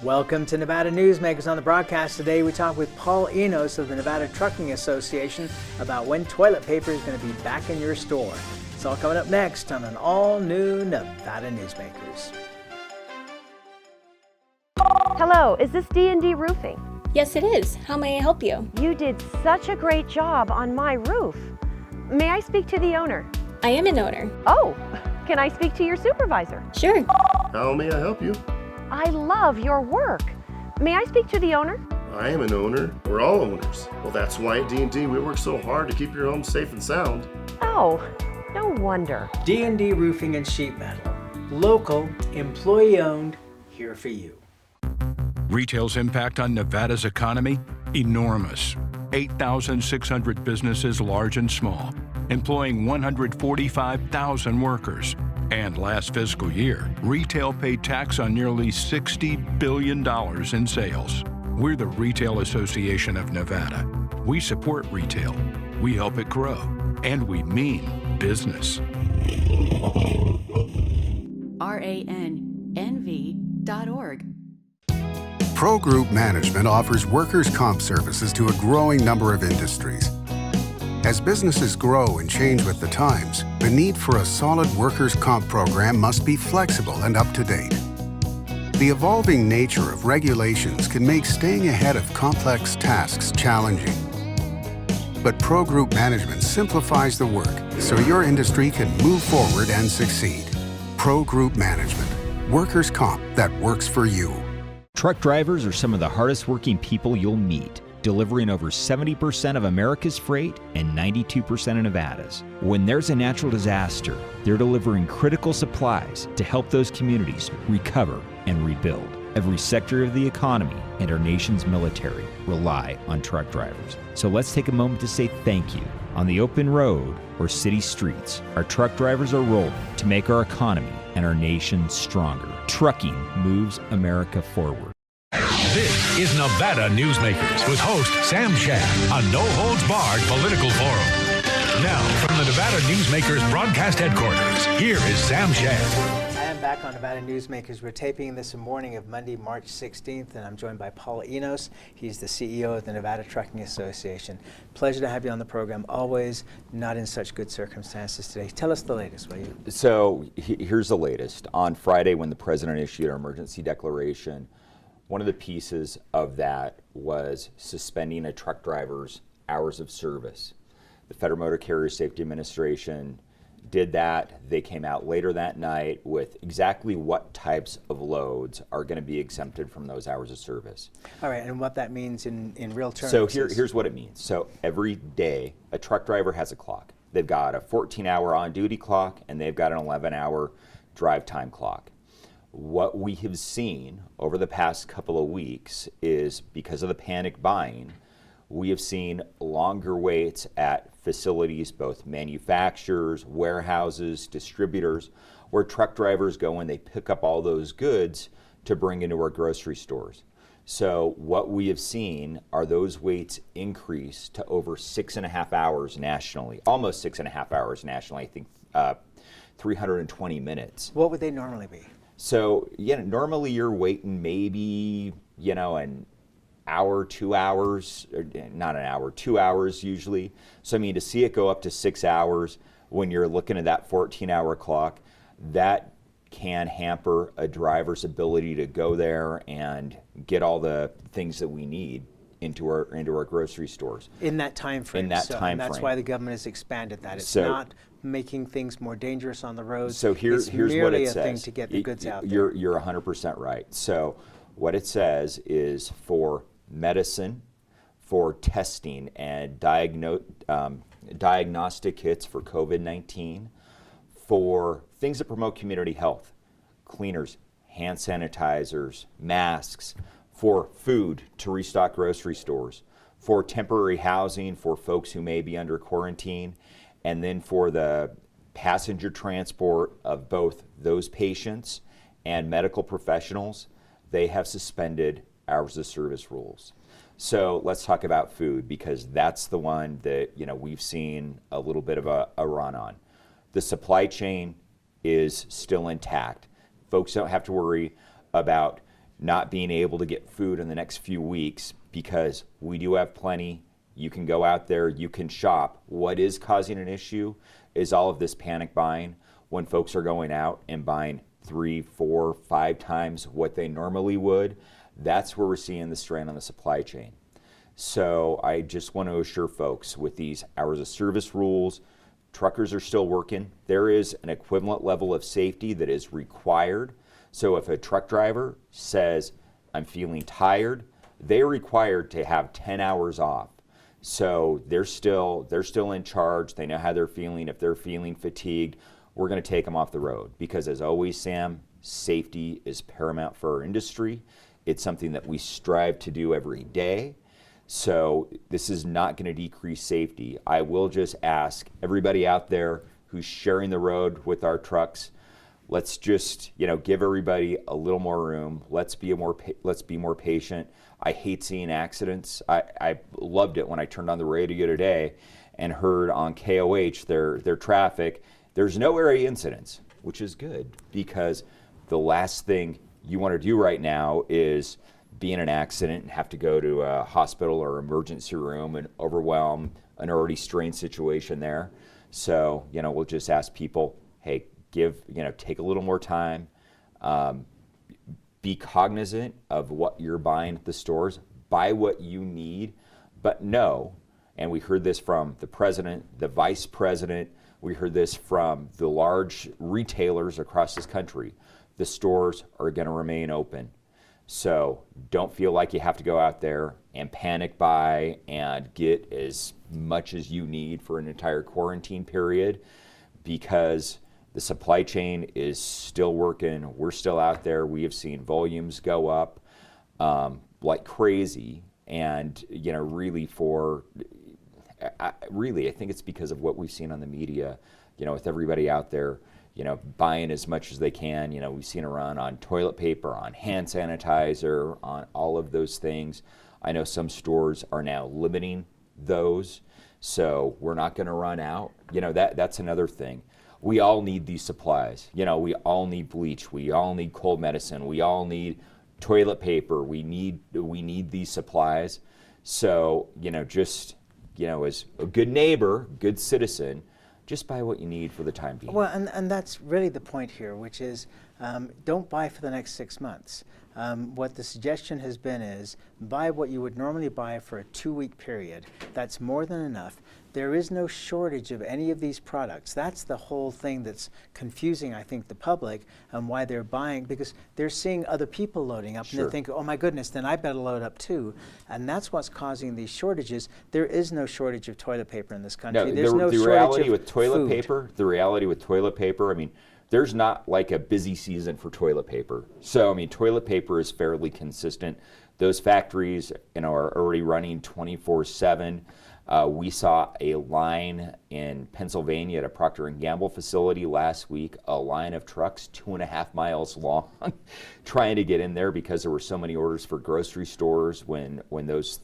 Welcome to Nevada Newsmakers. On the broadcast today, we talk with Paul Enos of the Nevada Trucking Association about when toilet paper is going to be back in your store. It's all coming up next on an all-new Nevada Newsmakers. Hello, is this D&D Roofing? Yes, it is. How may I help you? You did such a great job on my roof. May I speak to the owner? I am an owner. Oh, can I speak to your supervisor? Sure. How may I help you? I love your work. May I speak to the owner? I am an owner. We're all owners. Well, that's why at D&D we work so hard to keep your home safe and sound. Oh, no wonder. D&D Roofing and Sheet Metal. Local, employee-owned, here for you. Retail's impact on Nevada's economy? Enormous. 8,600 businesses, large and small, employing 145,000 workers. And last fiscal year, retail paid tax on nearly $60 billion in sales. We're the Retail Association of Nevada. We support retail, we help it grow, and we mean business. RANNV.org. Pro Group Management offers workers' comp services to a growing number of industries. As businesses grow and change with the times, the need for a solid workers' comp program must be flexible and up to date. The evolving nature of regulations can make staying ahead of complex tasks challenging. But Pro Group Management simplifies the work so your industry can move forward and succeed. Pro Group Management, workers' comp that works for you. Truck drivers are some of the hardest working people you'll meet, delivering over 70% of America's freight and 92% of Nevada's. When there's a natural disaster, they're delivering critical supplies to help those communities recover and rebuild. Every sector of the economy and our nation's military rely on truck drivers. So let's take a moment to say thank you. On the open road or city streets, our truck drivers are rolling to make our economy and our nation stronger. Trucking moves America forward. This is Nevada Newsmakers with host Sam Shad, a no-holds-barred political forum. Now, from the Nevada Newsmakers broadcast headquarters, here is Sam Shad. I am back on Nevada Newsmakers. We're taping this morning of Monday, March 16th, and I'm joined by Paul Enos. He's the CEO of the Nevada Trucking Association. Pleasure to have you on the program. Always not in such good circumstances today. Tell us the latest, will you? So here's the latest. On Friday, when the president issued our emergency declaration, one of the pieces of that was suspending a truck driver's hours of service. The Federal Motor Carrier Safety Administration did that. They came out later that night with exactly what types of loads are going to be exempted from those hours of service. All right, and what that means in real terms. So here's what it means. So every day, a truck driver has a clock. They've got a 14-hour on-duty clock, and they've got an 11-hour drive time clock. What we have seen over the past couple of weeks is, because of the panic buying, we have seen longer waits at facilities, both manufacturers, warehouses, distributors, where truck drivers go and they pick up all those goods to bring into our grocery stores. So what we have seen are those waits increase to over 6.5 hours nationally, almost 6.5 hours nationally, I think 320 minutes. What would they normally be? So, normally you're waiting maybe, an hour, 2 hours, or not an hour, 2 hours usually. So, to see it go up to 6 hours when you're looking at that 14-hour clock, that can hamper a driver's ability to go there and get all the things that we need into our grocery stores. In that time frame. In that time frame. That's why the government has expanded that. It's not making things more dangerous on the roads. So here's what it says. It's merely a thing to get the goods out there. You're 100% right. So what it says is for medicine, for testing and diagnostic kits for COVID-19, for things that promote community health, cleaners, hand sanitizers, masks, for food to restock grocery stores, for temporary housing for folks who may be under quarantine, and then for the passenger transport of both those patients and medical professionals, they have suspended hours of service rules. So let's talk about food, because that's the one that we've seen a little bit of a run on. The supply chain is still intact. Folks don't have to worry about not being able to get food in the next few weeks because we do have plenty. You can go out there, you can shop. What is causing an issue is all of this panic buying when folks are going out and buying 3, 4, 5 times what they normally would. That's where we're seeing the strain on the supply chain. So I just want to assure folks with these hours of service rules, truckers are still working. There is an equivalent level of safety that is required. So if a truck driver says, I'm feeling tired, they're required to have 10 hours off. So they're still in charge. They know how they're feeling. If they're feeling fatigued, we're going to take them off the road. Because as always, Sam, safety is paramount for our industry. It's something that we strive to do every day. So this is not going to decrease safety. I will just ask everybody out there who's sharing the road with our trucks, let's just, give everybody a little more room. Let's be more patient. I hate seeing accidents. I loved it when I turned on the radio today and heard on KOH their traffic. There's no area incidents, which is good because the last thing you want to do right now is be in an accident and have to go to a hospital or emergency room and overwhelm an already strained situation there. So, we'll just ask people, hey, take a little more time. Be cognizant of what you're buying at the stores. Buy what you need, but know, and we heard this from the president, the vice president, we heard this from the large retailers across this country. The stores are going to remain open. So don't feel like you have to go out there and panic buy and get as much as you need for an entire quarantine period, because the supply chain is still working. We're still out there. We have seen volumes go up like crazy. And, I think it's because of what we've seen on the media, with everybody out there, buying as much as they can. We've seen a run on toilet paper, on hand sanitizer, on all of those things. I know some stores are now limiting those, so we're not going to run out. That's another thing. We all need these supplies. We all need bleach. We all need cold medicine. We all need toilet paper. We need these supplies. So, as a good neighbor, good citizen, just buy what you need for the time being. Well, and that's really the point here, which is don't buy for the next 6 months. What the suggestion has been is buy what you would normally buy for a 2-week period. That's more than enough. There is no shortage of any of these products. That's the whole thing that's confusing, I think, the public and why they're buying, because they're seeing other people loading up. Sure. And they think, oh my goodness, then I better load up too. And that's what's causing these shortages. There is no shortage of toilet paper in this country. There's no shortage reality of with toilet food. paper, the reality with toilet paper, there's not like a busy season for toilet paper. So, toilet paper is fairly consistent. Those factories, are already running 24/7. We saw a line in Pennsylvania at a Procter & Gamble facility last week, a line of trucks 2.5 miles long trying to get in there because there were so many orders for grocery stores when those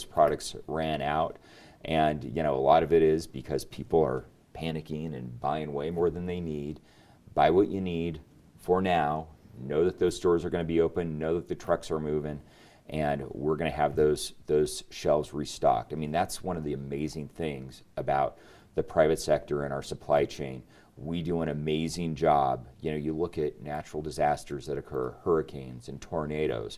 products ran out. And, a lot of it is because people are panicking and buying way more than they need. Buy what you need for now. Know that those stores are going to be open. Know that the trucks are moving. And we're going to have those shelves restocked. That's one of the amazing things about the private sector and our supply chain. We do an amazing job. You look at natural disasters that occur, hurricanes and tornadoes.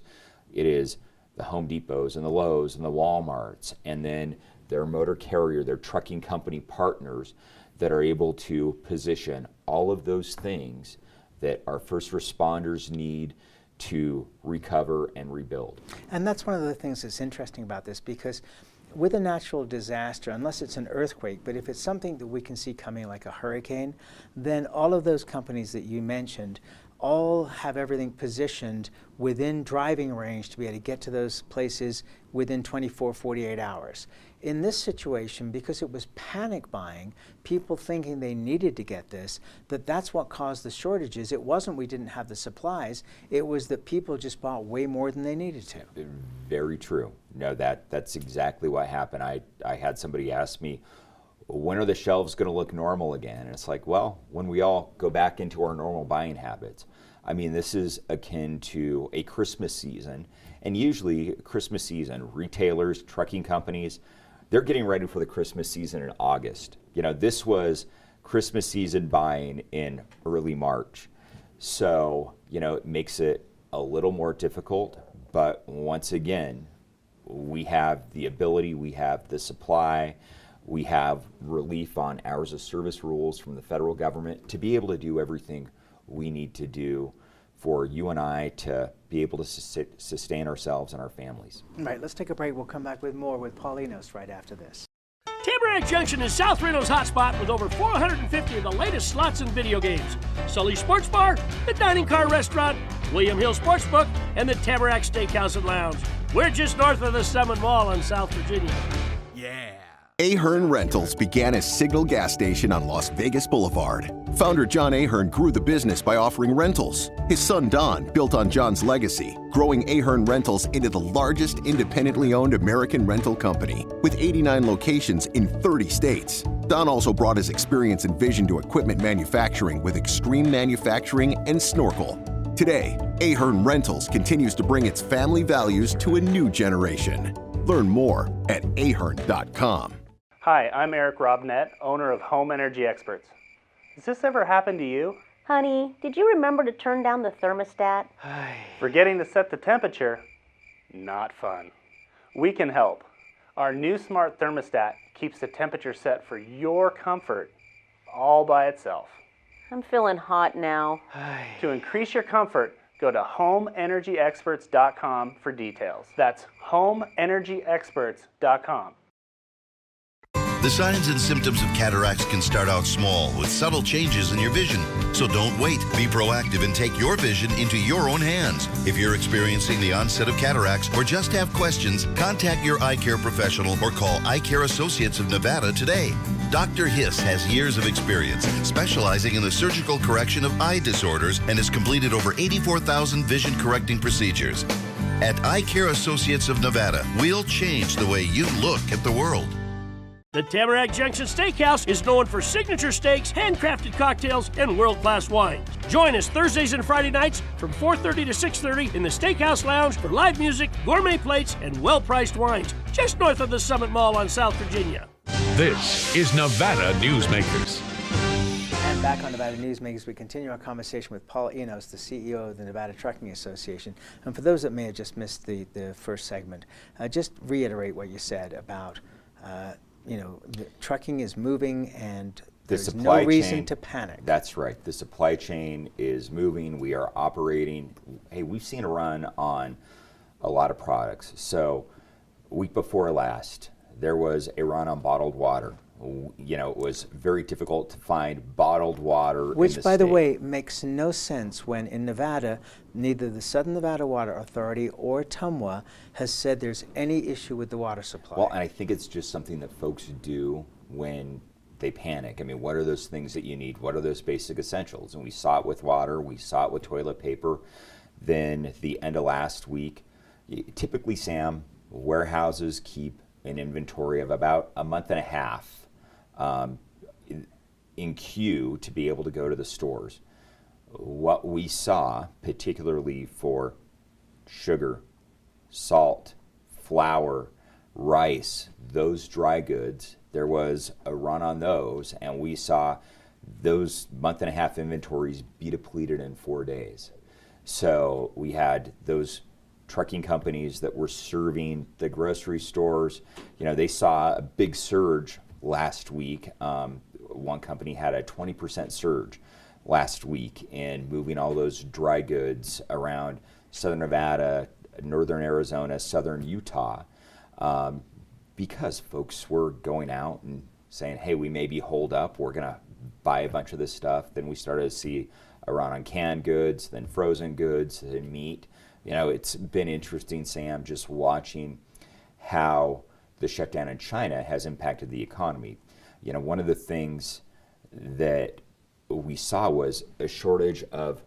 It is the Home Depots and the Lowe's and the Walmarts, and then their motor carrier, their trucking company partners that are able to position all of those things that our first responders need to recover and rebuild. And that's one of the things that's interesting about this, because with a natural disaster, unless it's an earthquake, but if it's something that we can see coming like a hurricane, then all of those companies that you mentioned all have everything positioned within driving range to be able to get to those places within 24, 48 hours. In this situation, because it was panic buying, people thinking they needed to get this, that's what caused the shortages. It wasn't we didn't have the supplies, it was that people just bought way more than they needed to. Very true. No, that's exactly what happened. I had somebody ask me, when are the shelves going to look normal again? And it's like, well, when we all go back into our normal buying habits. I mean, this is akin to a Christmas season. And usually Christmas season, retailers, trucking companies, they're getting ready for the Christmas season in August. You know, this was Christmas season buying in early March. So, you know, it makes it a little more difficult. But once again, we have the ability, we have the supply, we have relief on hours of service rules from the federal government to be able to do everything we need to do for you and I to be able to sustain ourselves and our families. All right, let's take a break. We'll come back with more with Paul Enos right after this. Tamarack Junction is South Reno's hotspot with over 450 of the latest slots and video games. Sully Sports Bar, the Dining Car Restaurant, William Hill Sportsbook, and the Tamarack Steakhouse and Lounge. We're just north of the Summit Mall in South Virginia. Yeah. Ahern Rentals began as Signal Gas Station on Las Vegas Boulevard. Founder John Ahern grew the business by offering rentals. His son Don built on John's legacy, growing Ahern Rentals into the largest independently owned American rental company, with 89 locations in 30 states. Don also brought his experience and vision to equipment manufacturing with Extreme Manufacturing and Snorkel. Today, Ahern Rentals continues to bring its family values to a new generation. Learn more at ahern.com. Hi, I'm Eric Robnett, owner of Home Energy Experts. Has this ever happened to you? Honey, did you remember to turn down the thermostat? Forgetting to set the temperature? Not fun. We can help. Our new smart thermostat keeps the temperature set for your comfort all by itself. I'm feeling hot now. To increase your comfort, go to homeenergyexperts.com for details. That's homeenergyexperts.com. The signs and symptoms of cataracts can start out small with subtle changes in your vision. So don't wait. Be proactive and take your vision into your own hands. If you're experiencing the onset of cataracts or just have questions, contact your eye care professional or call Eye Care Associates of Nevada today. Dr. Hiss has years of experience specializing in the surgical correction of eye disorders and has completed over 84,000 vision correcting procedures. At Eye Care Associates of Nevada, we'll change the way you look at the world. The Tamarack Junction Steakhouse is known for signature steaks, handcrafted cocktails, and world-class wines. Join us Thursdays and Friday nights from 4:30 to 6:30 in the Steakhouse Lounge for live music, gourmet plates, and well-priced wines, just north of the Summit Mall on South Virginia. This is Nevada Newsmakers. And back on Nevada Newsmakers, we continue our conversation with Paul Enos, the CEO of the Nevada Trucking Association. And for those that may have just missed the first segment, just reiterate what you said about you know, the trucking is moving and there's no reason to panic. That's right. The supply chain is moving. We are operating. Hey, we've seen a run on a lot of products. So week before last, there was a run on bottled water. You know, it was very difficult to find bottled water. Which, by the way, makes no sense when in Nevada, neither the Southern Nevada Water Authority or TUMWA has said there's any issue with the water supply. Well, and I think it's just something that folks do when they panic. I mean, what are those things that you need? What are those basic essentials? And we saw it with water. We saw it with toilet paper. Then the end of last week, typically, Sam, warehouses keep an inventory of about a month and a half in queue to be able to go to the stores. What we saw, particularly for sugar, salt, flour, rice, those dry goods, there was a run on those, and we saw those month and a half inventories be depleted in 4 days. So we had those trucking companies that were serving the grocery stores, you know, they saw a big surge last week. One company had a 20% surge last week in moving all those dry goods around Southern Nevada, Northern Arizona, Southern Utah, because folks were going out and saying, hey, we may be holed up, we're going to buy a bunch of this stuff. Then we started to see a run on canned goods, then frozen goods, then meat. You know, it's been interesting, Sam, just watching how the shutdown in China has impacted the economy. You know, one of the things that we saw was a shortage of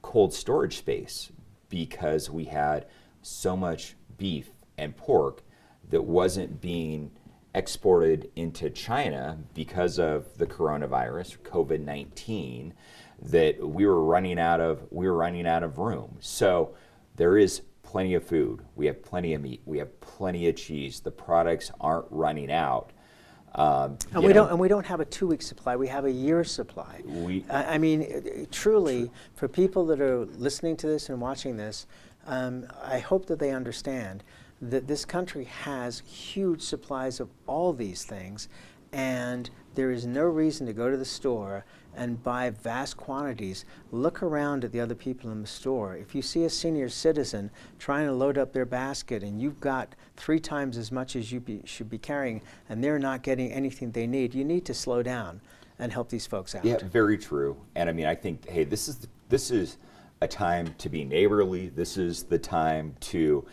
cold storage space because we had so much beef and pork that wasn't being exported into China because of the coronavirus, COVID-19. that we were running out of room. So there is plenty of food. We have plenty of meat. We have plenty of cheese. The products aren't running out. And we don't have a 2-week supply. We have a year's supply. I mean, truly, for people that are listening to this and watching this, I hope that they understand that this country has huge supplies of all these things, and there is no reason to go to the store and buy vast quantities. Look around at the other people in the store. If you see a senior citizen trying to load up their basket and you've got 3 times as much as you should be carrying and they're not getting anything they need, you need to slow down and help these folks out. Yeah, very true. And I mean, I think, hey, this is a time to be neighborly. This is the time to,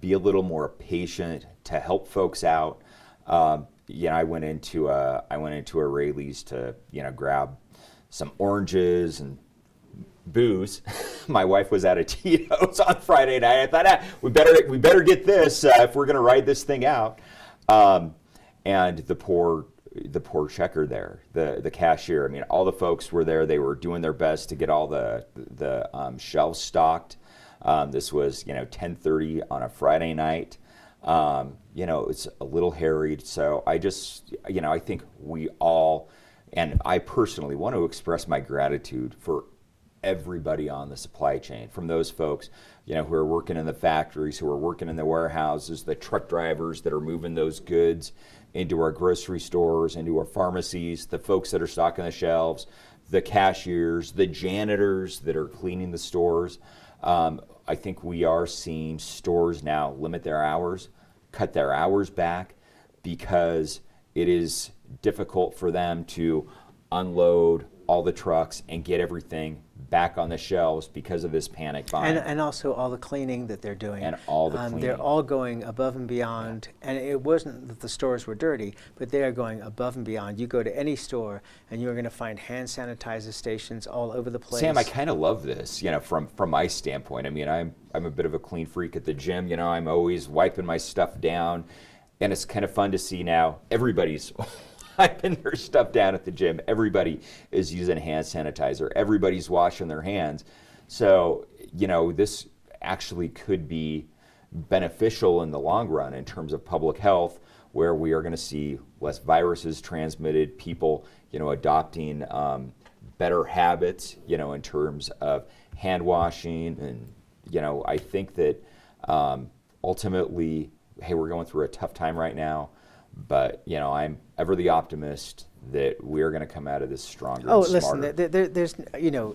be a little more patient, to help folks out. I went into a Rayleigh's to, grab some oranges and booze. My wife was at a Tito's on Friday night. I thought, we better get this if we're going to ride this thing out. And the poor checker there, the cashier. I mean, all the folks were there. They were doing their best to get all the shelves stocked. This was 10:30 on a Friday night. It's a little harried. So I just, I think we all, and I personally want to express my gratitude for everybody on the supply chain, from those folks, who are working in the factories, who are working in the warehouses, the truck drivers that are moving those goods into our grocery stores, into our pharmacies, the folks that are stocking the shelves, the cashiers, the janitors that are cleaning the stores. I think we are seeing stores now limit their hours, cut their hours back, because it is difficult for them to unload all the trucks and get everything back on the shelves because of this panic buying. And also all the cleaning that they're doing. And all the cleaning. They're all going above and beyond. And it wasn't that the stores were dirty, but they are going above and beyond. You go to any store and you're going to find hand sanitizer stations all over the place. Sam, I kind of love this, from my standpoint. I mean, I'm a bit of a clean freak at the gym. I'm always wiping my stuff down. And it's kind of fun to see now everybody's wiping their stuff down at the gym. Everybody is using hand sanitizer. Everybody's washing their hands. So, this actually could be beneficial in the long run in terms of public health, where we are going to see less viruses transmitted, people, adopting better habits, in terms of hand washing. And, I think that ultimately, hey, we're going through a tough time right now. But, I'm ever the optimist that we're going to come out of this stronger and smarter. Listen, there's,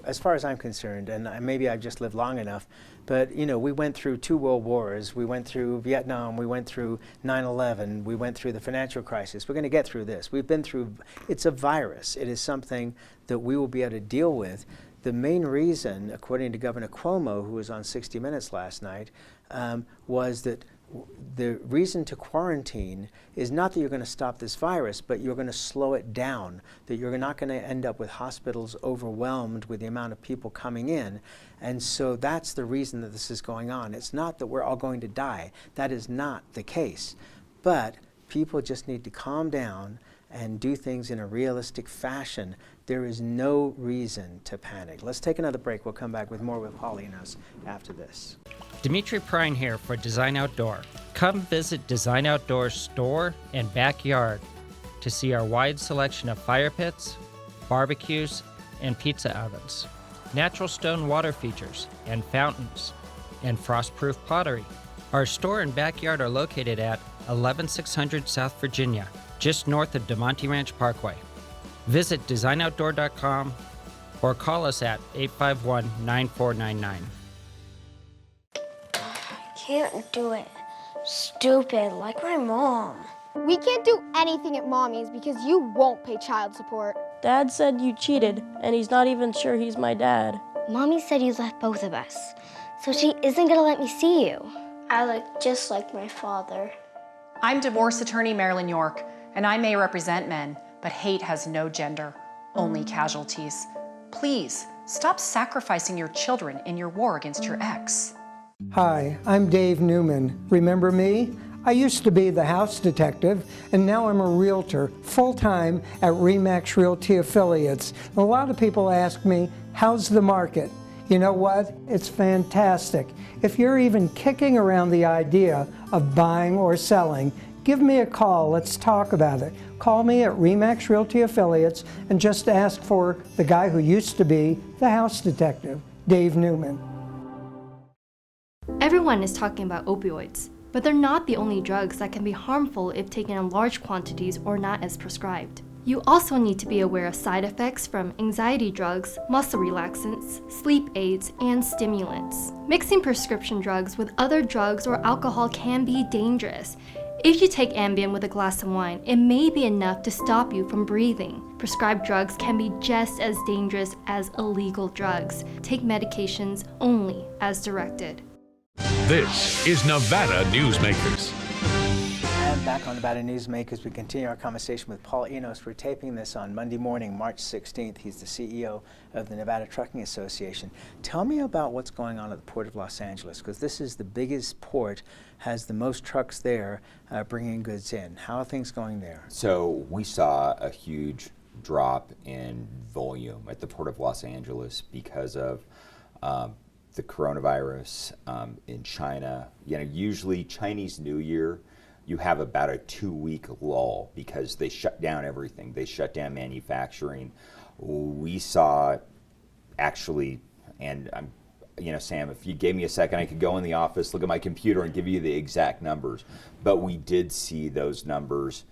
as far as I'm concerned, and maybe I've just lived long enough, but, we went through 2 world wars. We went through Vietnam. We went through 9/11. We went through the financial crisis. We're going to get through this. We've been through, it's a virus. It is something that we will be able to deal with. The main reason, according to Governor Cuomo, who was on 60 Minutes last night, was that the reason to quarantine is not that you're going to stop this virus, but you're going to slow it down, that you're not going to end up with hospitals overwhelmed with the amount of people coming in. And so that's the reason that this is going on. It's not that we're all going to die. That is not the case. But people just need to calm down and do things in a realistic fashion. There is no reason to panic. Let's take another break. We'll come back with more with Paul Enos after this. Dimitri Prine here for Design Outdoor. Come visit Design Outdoor's store and backyard to see our wide selection of fire pits, barbecues, and pizza ovens, natural stone water features and fountains, and frost-proof pottery. Our store and backyard are located at 11600 South Virginia, just north of DeMonte Ranch Parkway. Visit designoutdoor.com or call us at 851-9499. Can't do it. Stupid, like my mom. We can't do anything at Mommy's because you won't pay child support. Dad said you cheated, and he's not even sure he's my dad. Mommy said you left both of us, so she isn't gonna let me see you. I look just like my father. I'm divorce attorney Marilyn York, and I may represent men, but hate has no gender, only casualties. Please, stop sacrificing your children in your war against your ex. Hi, I'm Dave Newman. Remember me? I used to be the house detective, and now I'm a realtor, full-time at RE/MAX Realty Affiliates. A lot of people ask me, how's the market? You know what? It's fantastic. If you're even kicking around the idea of buying or selling, give me a call. Let's talk about it. Call me at RE/MAX Realty Affiliates and just ask for the guy who used to be the house detective, Dave Newman. Everyone is talking about opioids, but they're not the only drugs that can be harmful if taken in large quantities or not as prescribed. You also need to be aware of side effects from anxiety drugs, muscle relaxants, sleep aids, and stimulants. Mixing prescription drugs with other drugs or alcohol can be dangerous. If you take Ambien with a glass of wine, it may be enough to stop you from breathing. Prescribed drugs can be just as dangerous as illegal drugs. Take medications only as directed. This is Nevada Newsmakers. And back on Nevada Newsmakers, we continue our conversation with Paul Enos. We're taping this on Monday morning, March 16th. He's the CEO of the Nevada Trucking Association. Tell me about what's going on at the Port of Los Angeles, because this is the biggest port, has the most trucks there bringing goods in. How are things going there? So we saw a huge drop in volume at the Port of Los Angeles because of the coronavirus in China. You know, usually Chinese New Year, you have about a 2-week lull because they shut down everything. They shut down manufacturing. We saw actually, and I'm, you know, Sam, if you gave me a second, I could go in the office, look at my computer, and give you the exact numbers. But we did see those numbers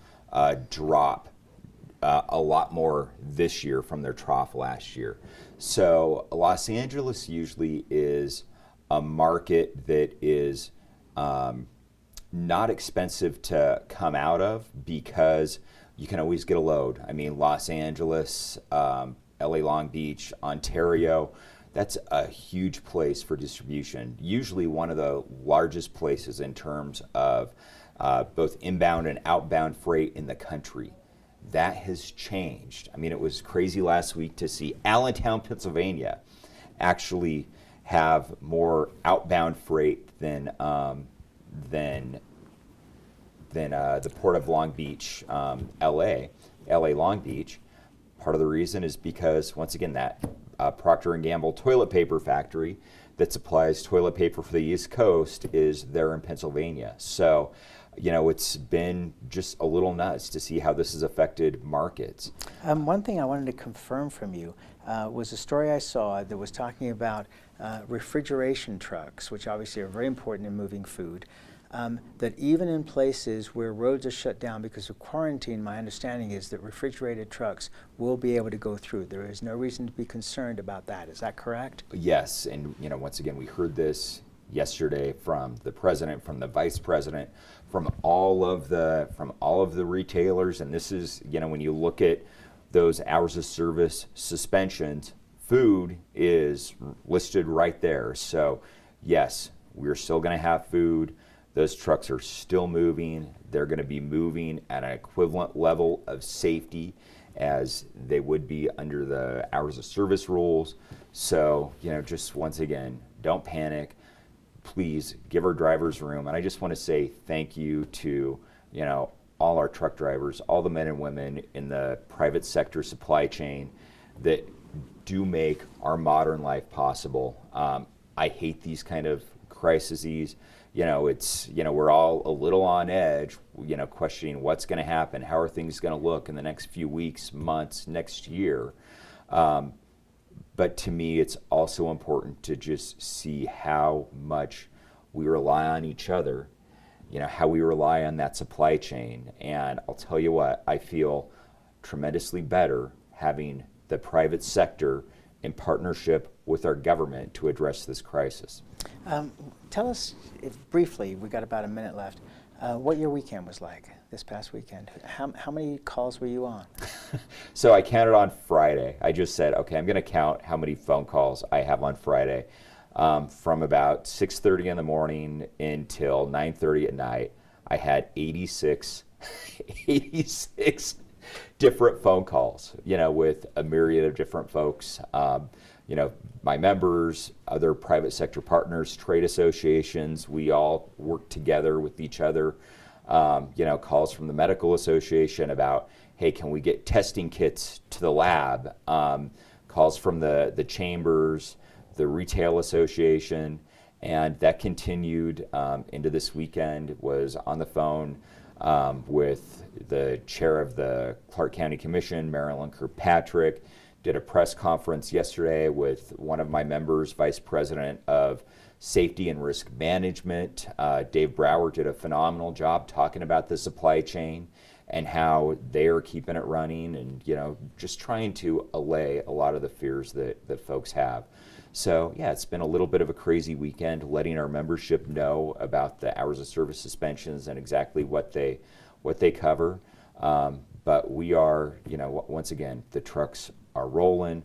drop a lot more this year from their trough last year. So Los Angeles usually is a market that is not expensive to come out of because you can always get a load. I mean, Los Angeles, LA Long Beach, Ontario, that's a huge place for distribution. Usually one of the largest places in terms of both inbound and outbound freight in the country. That has changed. I mean, it was crazy last week to see Allentown, Pennsylvania actually have more outbound freight than the Port of Long Beach, LA Long Beach. Part of the reason is because, once again, that Procter & Gamble toilet paper factory that supplies toilet paper for the East Coast is there in Pennsylvania. So, you know, it's been just a little nuts to see how this has affected markets. One thing I wanted to confirm from you was a story I saw that was talking about refrigeration trucks, which obviously are very important in moving food. That even in places where roads are shut down because of quarantine, my understanding is that refrigerated trucks will be able to go through. There is no reason to be concerned about that. Is that correct? Yes, and you know, once again, we heard this yesterday from the president, from the vice president, from all of the retailers, and this is, you know, when you look at those hours of service suspensions, food is listed right there. So yes, we're still going to have food. Those trucks are still moving. They're going to be moving at an equivalent level of safety as they would be under the hours of service rules. So, you know, just once again, don't panic. Please give our drivers room. And I just want to say thank you to, you know, all our truck drivers, all the men and women in the private sector supply chain that do make our modern life possible. I hate these kind of crises. You know, it's, you know, we're all a little on edge, you know, questioning what's going to happen, how are things going to look in the next few weeks, months, next year. But to me, it's also important to just see how much we rely on each other, you know, how we rely on that supply chain. And I'll tell you what, I feel tremendously better having the private sector in partnership with our government to address this crisis. Tell us, briefly, we've got about a minute left, what your weekend was like this past weekend. How many calls were you on? So I counted on Friday. I just said, okay, I'm going to count how many phone calls I have on Friday. From about 6:30 in the morning until 9:30 at night, I had 86 different phone calls, you know, with a myriad of different folks. You know, my members, other private sector partners, trade associations, we all work together with each other calls from the Medical Association about, hey, can we get testing kits to the lab? Calls from the chambers, the Retail Association, and that continued into this weekend. Was on the phone with the chair of the Clark County Commission, Marilyn Kirkpatrick, did a press conference yesterday with one of my members, Vice President of Safety and Risk Management. Dave Brower did a phenomenal job talking about the supply chain and how they're keeping it running and, just trying to allay a lot of the fears that folks have. So yeah, it's been a little bit of a crazy weekend, letting our membership know about the hours of service suspensions and exactly what they cover. But we are, once again, the trucks are rolling,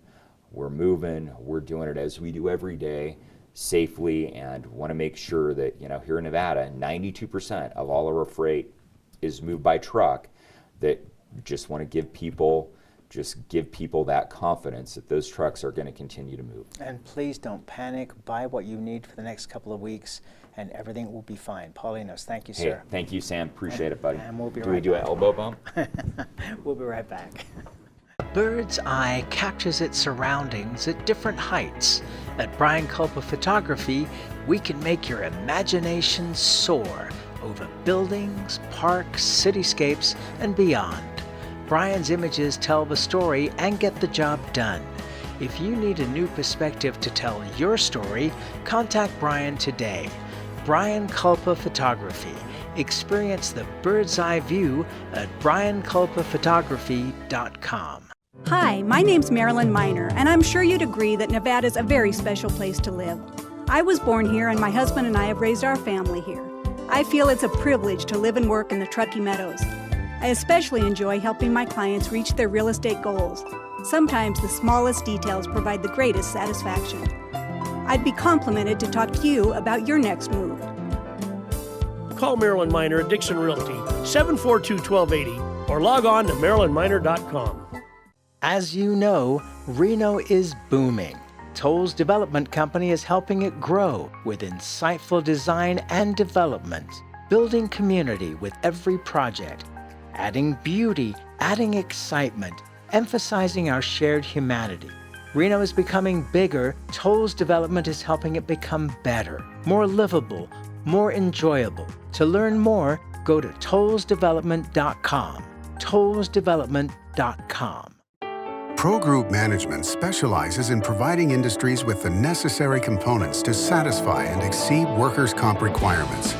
we're moving, we're doing it as we do every day, safely, and want to make sure that, here in Nevada, 92% of all of our freight is moved by truck. That just want to give people that confidence that those trucks are going to continue to move. And please don't panic. Buy what you need for the next couple of weeks, and everything will be fine. Paul Enos, thank you, sir. Hey, thank you, Sam. Appreciate it, buddy. And we'll be do right we do back. an elbow bump? We'll be right back. A bird's eye captures its surroundings at different heights. At Brian Culpa Photography, we can make your imagination soar over buildings, parks, cityscapes, and beyond. Brian's images tell the story and get the job done. If you need a new perspective to tell your story, contact Brian today. Brian Culpa Photography. Experience the bird's eye view at brianculpaphotography.com. Hi, my name's Marilyn Miner, and I'm sure you'd agree that Nevada's a very special place to live. I was born here, and my husband and I have raised our family here. I feel it's a privilege to live and work in the Truckee Meadows. I especially enjoy helping my clients reach their real estate goals. Sometimes the smallest details provide the greatest satisfaction. I'd be complimented to talk to you about your next move. Call Marilyn Miner at Dixon Realty, 742-1280, or log on to marilynminer.com. As you know, Reno is booming. Toll's development company is helping it grow with insightful design and development, building community with every project, adding beauty, adding excitement, emphasizing our shared humanity. Reno is becoming bigger. Toll's development is helping it become better, more livable, more enjoyable. To learn more, go to tollsdevelopment.com. tollsdevelopment.com. Pro Group Management specializes in providing industries with the necessary components to satisfy and exceed workers' comp requirements.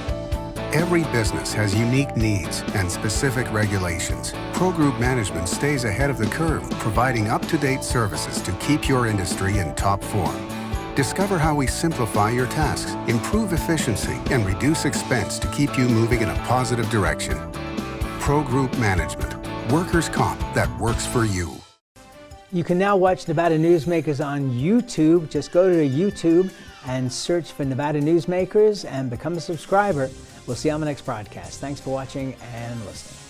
Every business has unique needs and specific regulations. Pro Group Management stays ahead of the curve, providing up-to-date services to keep your industry in top form. Discover how we simplify your tasks, improve efficiency, and reduce expense to keep you moving in a positive direction. Pro Group Management. Workers' comp that works for you. You can now watch Nevada Newsmakers on YouTube. Just go to YouTube and search for Nevada Newsmakers and become a subscriber. We'll see you on the next broadcast. Thanks for watching and listening.